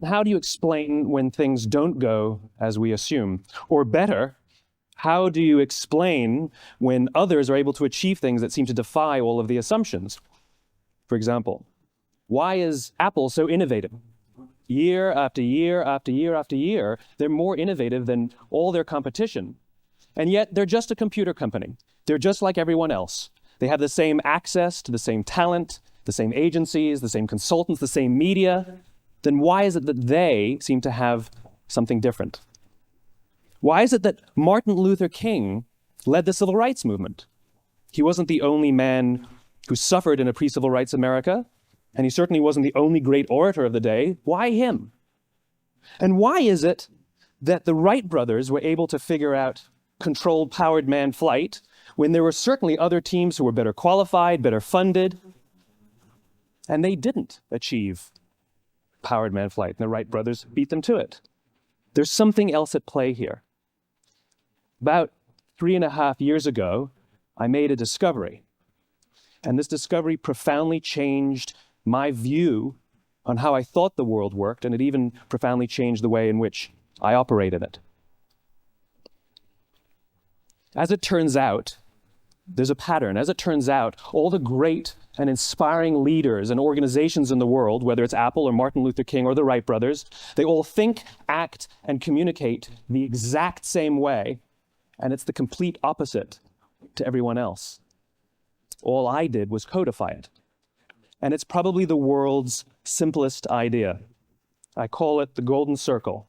How do you explain when things don't go as we assume? Or better, how do you explain when others are able to achieve things that seem to defy all of the assumptions? For example, why is Apple so innovative? Year after year after year after year, they're more innovative than all their competition. And yet they're just a computer company. They're just like everyone else. They have the same access to the same talent, the same agencies, the same consultants, the same media. Then why is it that they seem to have something different? Why is it that Martin Luther King led the civil rights movement? He wasn't the only man who suffered in a pre-civil rights America, and he certainly wasn't the only great orator of the day. Why him? And why is it that the Wright brothers were able to figure out controlled powered manned flight when there were certainly other teams who were better qualified, better funded, and they didn't achieve powered manned flight, and the Wright brothers beat them to it? There's something else at play here. About 3.5 years ago, I made a discovery, and this discovery profoundly changed my view on how I thought the world worked, and it even profoundly changed the way in which I operate in it. As it turns out, there's a pattern. As it turns out, all the great and inspiring leaders and organizations in the world, whether it's Apple or Martin Luther King or the Wright brothers, they all think, act, and communicate the exact same way, and it's the complete opposite to everyone else. All I did was codify it. And it's probably the world's simplest idea. I call it the golden circle.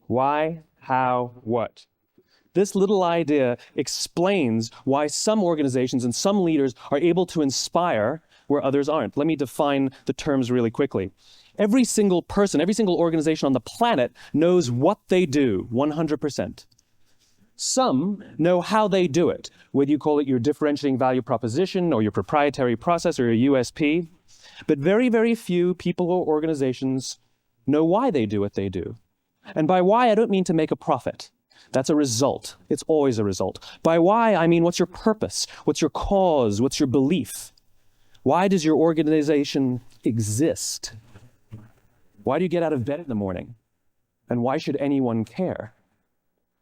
Why, how, what? This little idea explains why some organizations and some leaders are able to inspire where others aren't. Let me define the terms really quickly. Every single person, every single organization on the planet knows what they do 100%. Some know how they do it, whether you call it your differentiating value proposition or your proprietary process or your USP. But very, very few people or organizations know why they do what they do. And by why, I don't mean to make a profit. That's a result. It's always a result. By why, I mean what's your purpose? What's your cause? What's your belief? Why does your organization exist? Why do you get out of bed in the morning? And why should anyone care?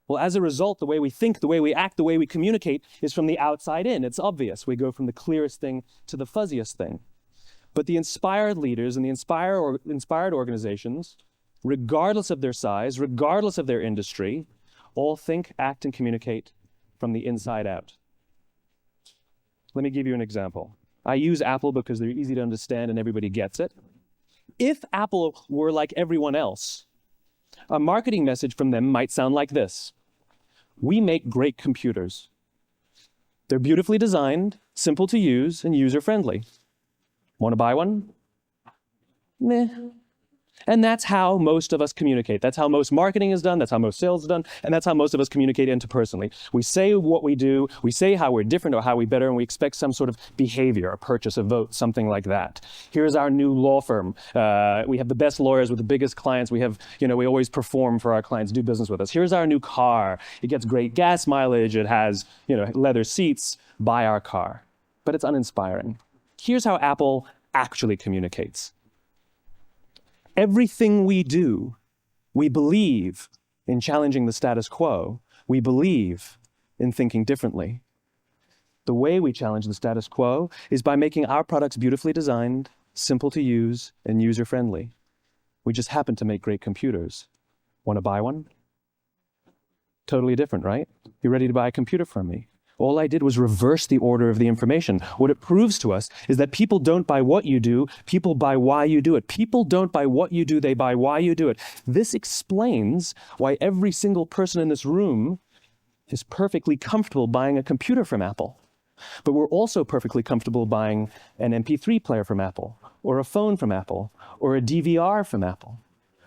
Well, as a result, the way we think, the way we act, the way we communicate is from the outside in. It's obvious. We go from the clearest thing to the fuzziest thing. But the inspired leaders and the inspired organizations, regardless of their size, regardless of their industry, all think, act, and communicate from the inside out. Let me give you an example. I use Apple because they're easy to understand and everybody gets it. If Apple were like everyone else, a marketing message from them might sound like this. We make great computers. They're beautifully designed, simple to use, and user-friendly. Want to buy one? Meh. And that's how most of us communicate. That's how most marketing is done. That's how most sales is done. And that's how most of us communicate interpersonally. We say what we do. We say how we're different or how we're better, and we expect some sort of behavior, a purchase, a vote, something like that. Here's our new law firm. We have the best lawyers with the biggest clients. We have, we always perform for our clients, do business with us. Here's our new car. It gets great gas mileage. It has, leather seats. Buy our car. But it's uninspiring. Here's how Apple actually communicates. Everything we do, we believe in challenging the status quo. We believe in thinking differently. The way we challenge the status quo is by making our products beautifully designed, simple to use, and user-friendly. We just happen to make great computers. Want to buy one? Totally different, right? You ready to buy a computer from me? All I did was reverse the order of the information. What it proves to us is that people don't buy what you do, people buy why you do it. People don't buy what you do, they buy why you do it. This explains why every single person in this room is perfectly comfortable buying a computer from Apple. But we're also perfectly comfortable buying an MP3 player from Apple, or a phone from Apple, or a DVR from Apple.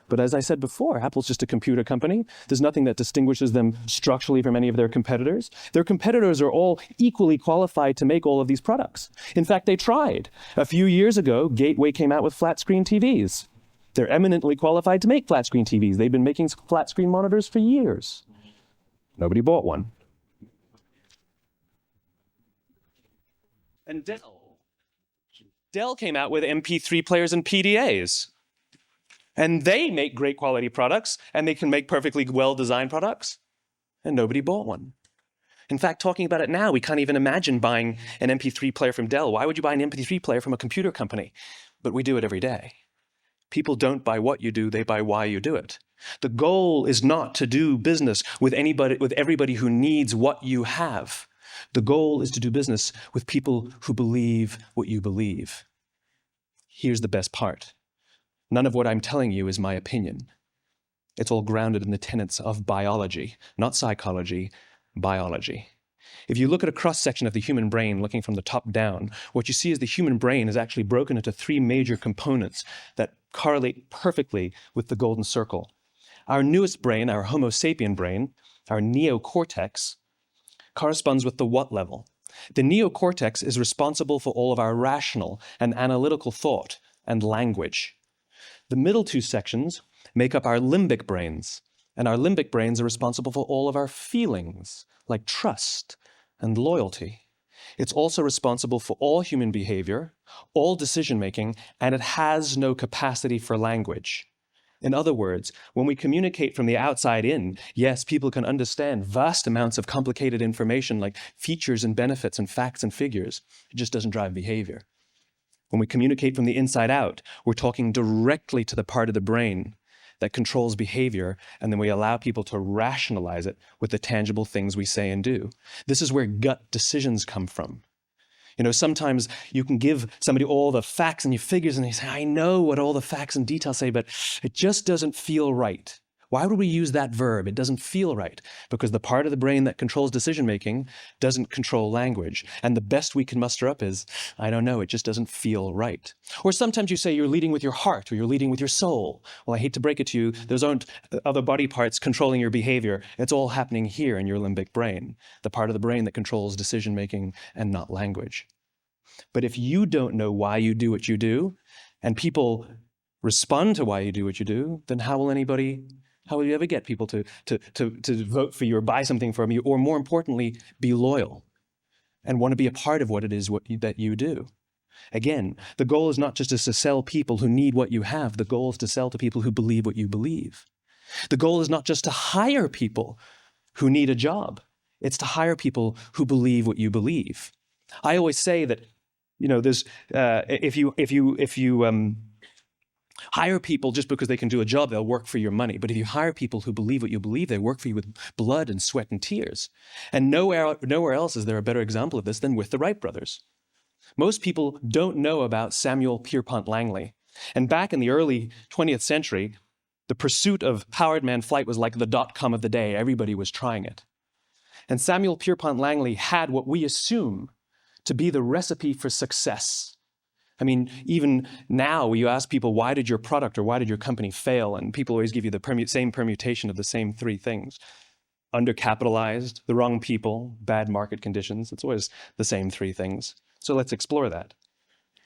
But as I said before, Apple's just a computer company. There's nothing that distinguishes them structurally from any of their competitors. Their competitors are all equally qualified to make all of these products. In fact, they tried. A few years ago, Gateway came out with flat screen TVs. They're eminently qualified to make flat screen TVs. They've been making flat screen monitors for years. Nobody bought one. And Dell came out with MP3 players and PDAs. And they make great quality products, and they can make perfectly well-designed products, and nobody bought one. In fact, talking about it now, we can't even imagine buying an MP3 player from Dell. Why would you buy an MP3 player from a computer company? But we do it every day. People don't buy what you do, they buy why you do it. The goal is not to do business with everybody who needs what you have. The goal is to do business with people who believe what you believe. Here's the best part. None of what I'm telling you is my opinion. It's all grounded in the tenets of biology, not psychology, biology. If you look at a cross-section of the human brain, looking from the top down, what you see is the human brain is actually broken into three major components that correlate perfectly with the golden circle. Our newest brain, our Homo sapien brain, our neocortex, corresponds with the what level. The neocortex is responsible for all of our rational and analytical thought and language. The middle two sections make up our limbic brains, and our limbic brains are responsible for all of our feelings, like trust and loyalty. It's also responsible for all human behavior, all decision-making, and it has no capacity for language. In other words, when we communicate from the outside in, yes, people can understand vast amounts of complicated information like features and benefits and facts and figures. It just doesn't drive behavior. When we communicate from the inside out, we're talking directly to the part of the brain that controls behavior, and then we allow people to rationalize it with the tangible things we say and do. This is where gut decisions come from. You know, sometimes you can give somebody all the facts and your figures, and they say, I know what all the facts and details say, but it just doesn't feel right. Why would we use that verb? It doesn't feel right, because the part of the brain that controls decision-making doesn't control language. And the best we can muster up is, I don't know, it just doesn't feel right. Or sometimes you say you're leading with your heart or you're leading with your soul. Well, I hate to break it to you, those aren't other body parts controlling your behavior. It's all happening here in your limbic brain, the part of the brain that controls decision-making and not language. But if you don't know why you do what you do, and people respond to why you do what you do, then how will you ever get people to vote for you or buy something from you, or more importantly, be loyal and want to be a part of what it is that you do? Again, the goal is not just to sell people who need what you have. The goal is to sell to people who believe what you believe. The goal is not just to hire people who need a job. It's to hire people who believe what you believe. I always say that, you know, there's if you hire people just because they can do a job, they'll work for your money. But if you hire people who believe what you believe, they work for you with blood and sweat and tears. And nowhere else is there a better example of this than with the Wright brothers. Most people don't know about Samuel Pierpont Langley. And back in the early 20th century, the pursuit of powered man flight was like the dot-com of the day. Everybody was trying it. And Samuel Pierpont Langley had what we assume to be the recipe for success. I mean, even now, you ask people, why did your product or why did your company fail? And people always give you the same permutation of the same three things. Undercapitalized, the wrong people, bad market conditions. It's always the same three things. So let's explore that.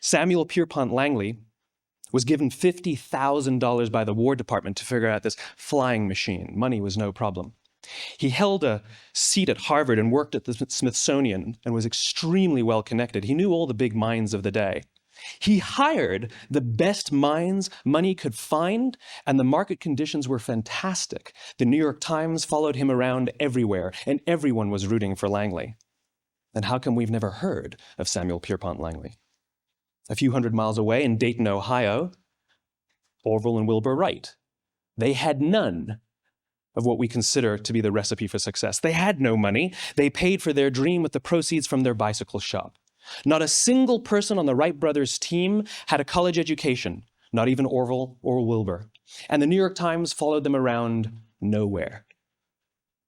Samuel Pierpont Langley was given $50,000 by the War Department to figure out this flying machine. Money was no problem. He held a seat at Harvard and worked at the Smithsonian and was extremely well connected. He knew all the big minds of the day. He hired the best minds money could find, and the market conditions were fantastic. The New York Times followed him around everywhere, and everyone was rooting for Langley. And how come we've never heard of Samuel Pierpont Langley? A few hundred miles away in Dayton, Ohio, Orville and Wilbur Wright. They had none of what we consider to be the recipe for success. They had no money. They paid for their dream with the proceeds from their bicycle shop. Not a single person on the Wright brothers' team had a college education, not even Orville or Wilbur. And the New York Times followed them around nowhere.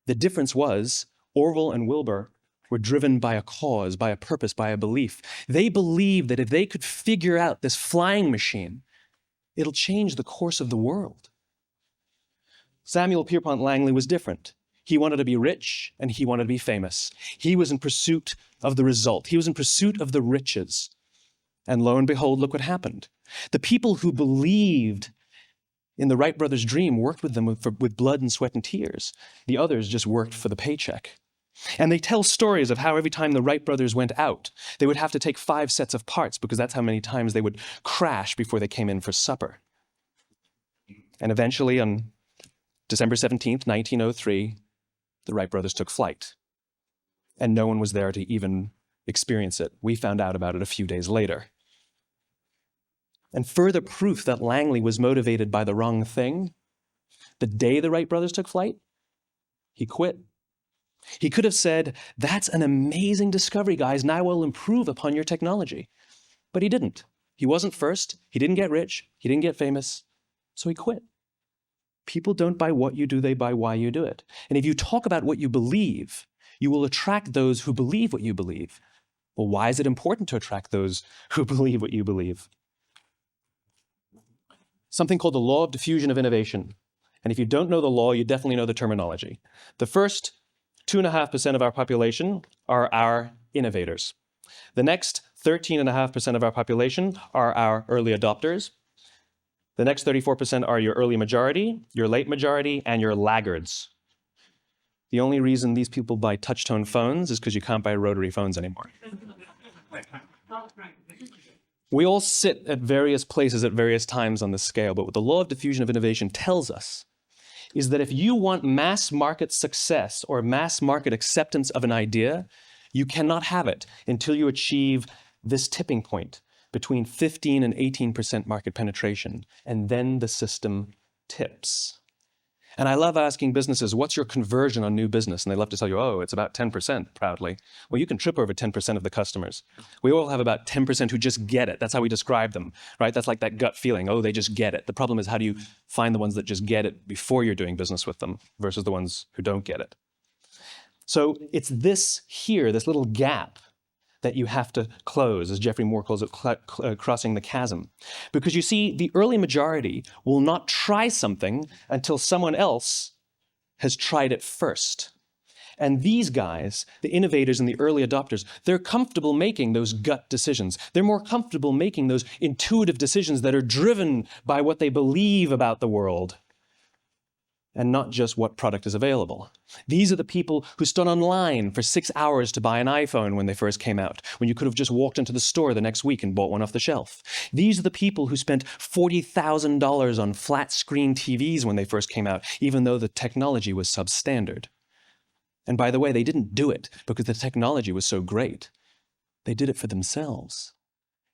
The difference was Orville and Wilbur were driven by a cause, by a purpose, by a belief. They believed that if they could figure out this flying machine, it'll change the course of the world. Samuel Pierpont Langley was different. He wanted to be rich and he wanted to be famous. He was in pursuit of the result. He was in pursuit of the riches. And lo and behold, look what happened. The people who believed in the Wright brothers' dream worked with them with blood and sweat and tears. The others just worked for the paycheck. And they tell stories of how every time the Wright brothers went out, they would have to take 5 sets of parts because that's how many times they would crash before they came in for supper. And eventually, on December 17th, 1903, the Wright brothers took flight. And no one was there to even experience it. We found out about it a few days later. And further proof that Langley was motivated by the wrong thing, the day the Wright brothers took flight, he quit. He could have said, "That's an amazing discovery, guys. Now we'll improve upon your technology." But he didn't. He wasn't first. He didn't get rich. He didn't get famous. So he quit. People don't buy what you do, they buy why you do it. And if you talk about what you believe, you will attract those who believe what you believe. Well, why is it important to attract those who believe what you believe? Something called the law of diffusion of innovation. And if you don't know the law, you definitely know the terminology. The first 2.5% of our population are our innovators. The next 13.5% of our population are our early adopters. The next 34% are your early majority, your late majority, and your laggards. The only reason these people buy touch-tone phones is because you can't buy rotary phones anymore. We all sit at various places at various times on the scale, but what the law of diffusion of innovation tells us is that if you want mass market success or mass market acceptance of an idea, you cannot have it until you achieve this tipping point between 15 and 18% market penetration, and then the system tips. And I love asking businesses, what's your conversion on new business? And they love to tell you, oh, it's about 10%, proudly. Well, you can trip over 10% of the customers. We all have about 10% who just get it. That's how we describe them, right? That's like that gut feeling, oh, they just get it. The problem is, how do you find the ones that just get it before you're doing business with them versus the ones who don't get it? So it's this here, this little gap, that you have to close, as Geoffrey Moore calls it, crossing the chasm. Because you see, the early majority will not try something until someone else has tried it first. And these guys, the innovators and the early adopters, they're comfortable making those gut decisions. They're more comfortable making those intuitive decisions that are driven by what they believe about the world, and not just what product is available. These are the people who stood online for 6 hours to buy an iPhone when they first came out, when you could have just walked into the store the next week and bought one off the shelf. These are the people who spent $40,000 on flat screen TVs when they first came out, even though the technology was substandard. And by the way, they didn't do it because the technology was so great. They did it for themselves.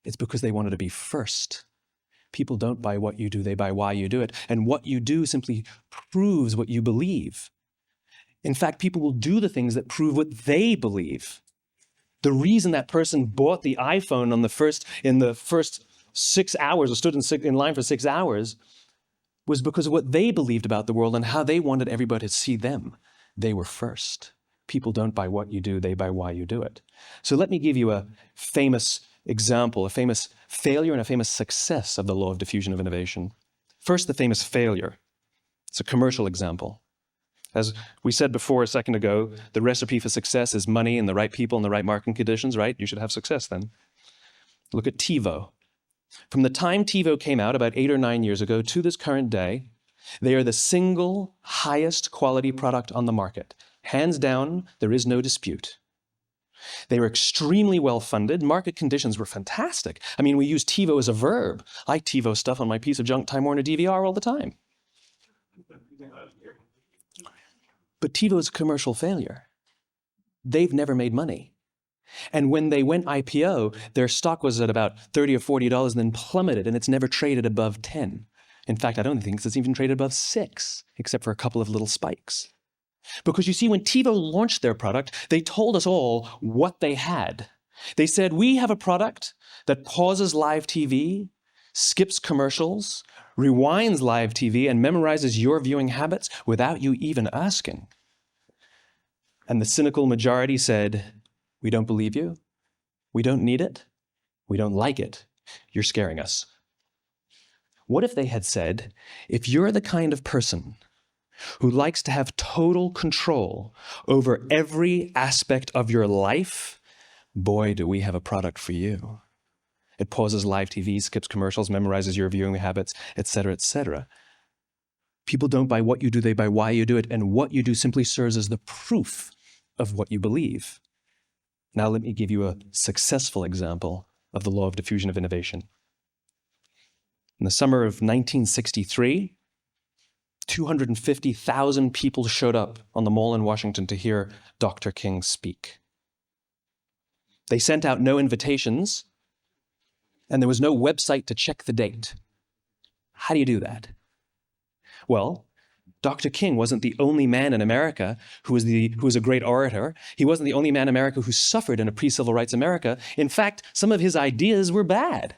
It's because they wanted to be first. People don't buy what you do, they buy why you do it. And what you do simply proves what you believe. In fact, people will do the things that prove what they believe. The reason that person bought the iPhone in the first 6 hours, or stood in line for 6 hours, was because of what they believed about the world and how they wanted everybody to see them. They were first. People don't buy what you do, they buy why you do it. So let me give you a famous example, a famous failure and a famous success of the law of diffusion of innovation. First, the famous failure. It's a commercial example. As we said before a second ago, the recipe for success is money and the right people and the right marketing conditions, right? You should have success then. Look at TiVo. From the time TiVo came out about 8 or 9 years ago to this current day, they are the single highest quality product on the market. Hands down, there is no dispute. They were extremely well funded. Market conditions were fantastic. I mean, we use TiVo as a verb. I TiVo stuff on my piece of junk Time Warner DVR all the time. But TiVo is a commercial failure. They've never made money. And when they went IPO, their stock was at about $30 or $40 and then plummeted, and it's never traded above 10. In fact, I don't think it's even traded above 6, except for a couple of little spikes. Because you see, when TiVo launched their product, they told us all what they had. They said, we have a product that pauses live TV, skips commercials, rewinds live TV, and memorizes your viewing habits without you even asking. And the cynical majority said, we don't believe you. We don't need it. We don't like it. You're scaring us. What if they had said, if you're the kind of person who likes to have total control over every aspect of your life, boy, do we have a product for you. It pauses live TV, skips commercials, memorizes your viewing habits, etc., etc. People don't buy what you do, they buy why you do it, and what you do simply serves as the proof of what you believe. Now let me give you a successful example of the law of diffusion of innovation. In the summer of 1963, 250,000 people showed up on the Mall in Washington to hear Dr. King speak. They sent out no invitations, and there was no website to check the date. How do you do that? Well, Dr. King wasn't the only man in America who was a great orator. He wasn't the only man in America who suffered in a pre-civil rights America. In fact, some of his ideas were bad.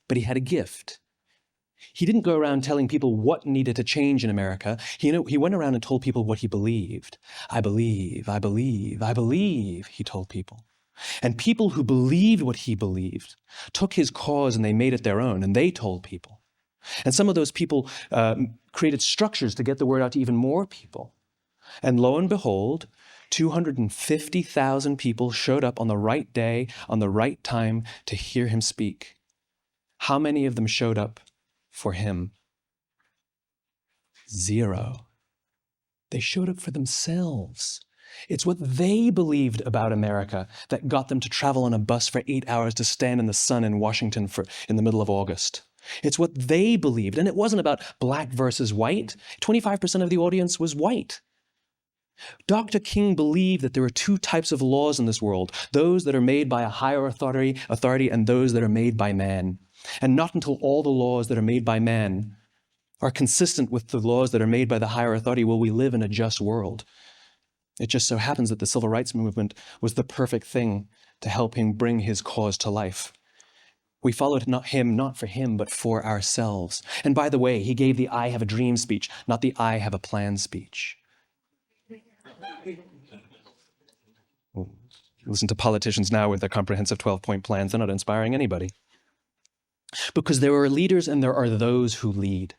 But he had a gift. He didn't go around telling people what needed to change in America. He went around and told people what he believed. I believe, I believe, I believe, he told people. And people who believed what he believed took his cause and they made it their own, and they told people. And some of those people created structures to get the word out to even more people. And lo and behold, 250,000 people showed up on the right day, on the right time to hear him speak. How many of them showed up for him? 0. They showed up for themselves. It's what they believed about America that got them to travel on a bus for 8 hours to stand in the sun in Washington in the middle of August. It's what they believed, and it wasn't about black versus white. 25% of the audience was white. Dr. King believed that there are 2 types of laws in this world, those that are made by a higher authority and those that are made by man. And not until all the laws that are made by man are consistent with the laws that are made by the higher authority will we live in a just world. It just so happens that the civil rights movement was the perfect thing to help him bring his cause to life. We followed not for him, but for ourselves. And by the way, he gave the I have a dream speech, not the I have a plan speech. Listen to politicians now with their comprehensive 12-point plans. They're not inspiring anybody. Because there are leaders and there are those who lead.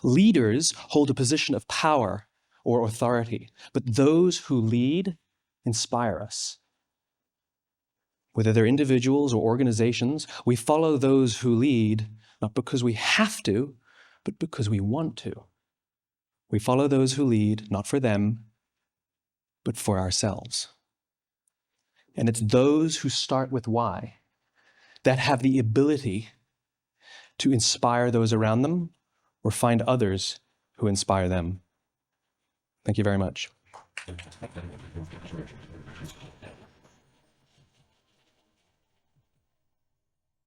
Leaders hold a position of power or authority, but those who lead inspire us. Whether they're individuals or organizations, we follow those who lead, not because we have to, but because we want to. We follow those who lead, not for them, but for ourselves. And it's those who start with why that have the ability to inspire those around them or find others who inspire them. Thank you very much.